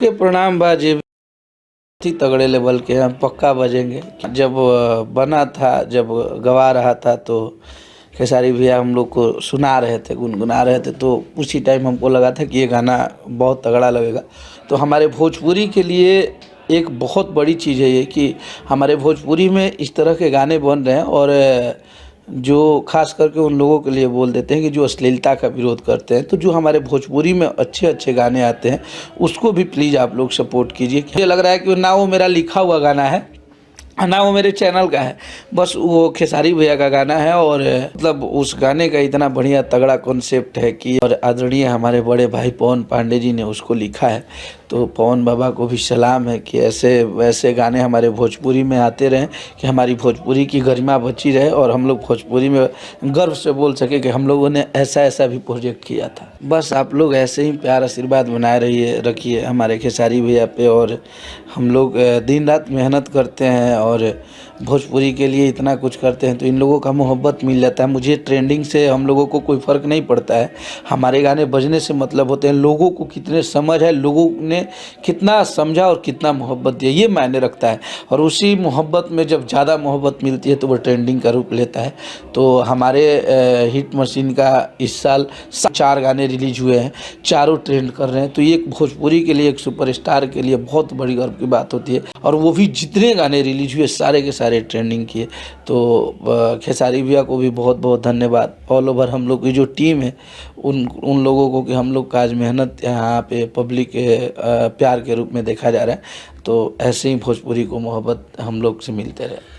के प्रणाम बा जे भी तगड़े लेवल के हम पक्का बजेंगे। जब बना था, जब गवा रहा था तो खेसारी भैया हम लोग को सुना रहे थे, गुनगुना रहे थे, तो उसी टाइम हमको लगा था कि ये गाना बहुत तगड़ा लगेगा। तो हमारे भोजपुरी के लिए एक बहुत बड़ी चीज़ है ये कि हमारे भोजपुरी में इस तरह के गाने बन रहे हैं, और जो खास करके उन लोगों के लिए बोल देते हैं कि जो अश्लीलता का विरोध करते हैं। तो जो हमारे भोजपुरी में अच्छे अच्छे गाने आते हैं उसको भी प्लीज़ आप लोग सपोर्ट कीजिए। मुझे लग रहा है कि ना वो मेरा लिखा हुआ गाना है, ना वो मेरे चैनल का है, बस वो खेसारी भैया का गाना है। और मतलब उस गाने का इतना बढ़िया तगड़ा कॉन्सेप्ट है कि, और आदरणीय हमारे बड़े भाई पवन पांडे जी ने उसको लिखा है। तो पवन बाबा को भी सलाम है कि ऐसे वैसे गाने हमारे भोजपुरी में आते रहें, कि हमारी भोजपुरी की गरिमा बची रहे और हम लोग भोजपुरी में गर्व से बोल सके कि हम लोगों ने ऐसा ऐसा भी प्रोजेक्ट किया था। बस आप लोग ऐसे ही प्यार आशीर्वाद बनाए रखिए हमारे खेसारी भैया पे। और हम लोग दिन रात मेहनत करते हैं और भोजपुरी के लिए इतना कुछ करते हैं, तो इन लोगों का मोहब्बत मिल जाता है। मुझे ट्रेंडिंग से हम लोगों को कोई फ़र्क नहीं पड़ता है, हमारे गाने बजने से मतलब होते हैं लोगों को कितने समझ है, लोगों ने कितना समझा और कितना मोहब्बत दिया, ये मायने रखता है। और उसी मोहब्बत में जब ज़्यादा मोहब्बत मिलती है तो वो ट्रेंडिंग का रूप लेता है। तो हमारे हिट मशीन का इस साल 4 गाने रिलीज हुए हैं, चारों ट्रेंड कर रहे हैं। तो ये एक भोजपुरी के लिए, एक सुपरस्टार के लिए बहुत बड़ी गर्व की बात होती है। और वो भी जितने गाने रिलीज हुए सारे के सारे ट्रेंडिंग किए। तो खेसारी भैया को भी बहुत बहुत धन्यवाद। ऑल ओवर हम लोग की जो टीम है उन लोगों को, कि हम लोग का आज मेहनत यहाँ पे पब्लिक प्यार के रूप में देखा जा रहा है। तो ऐसे ही भोजपुरी को मोहब्बत हम लोग से मिलते रहे।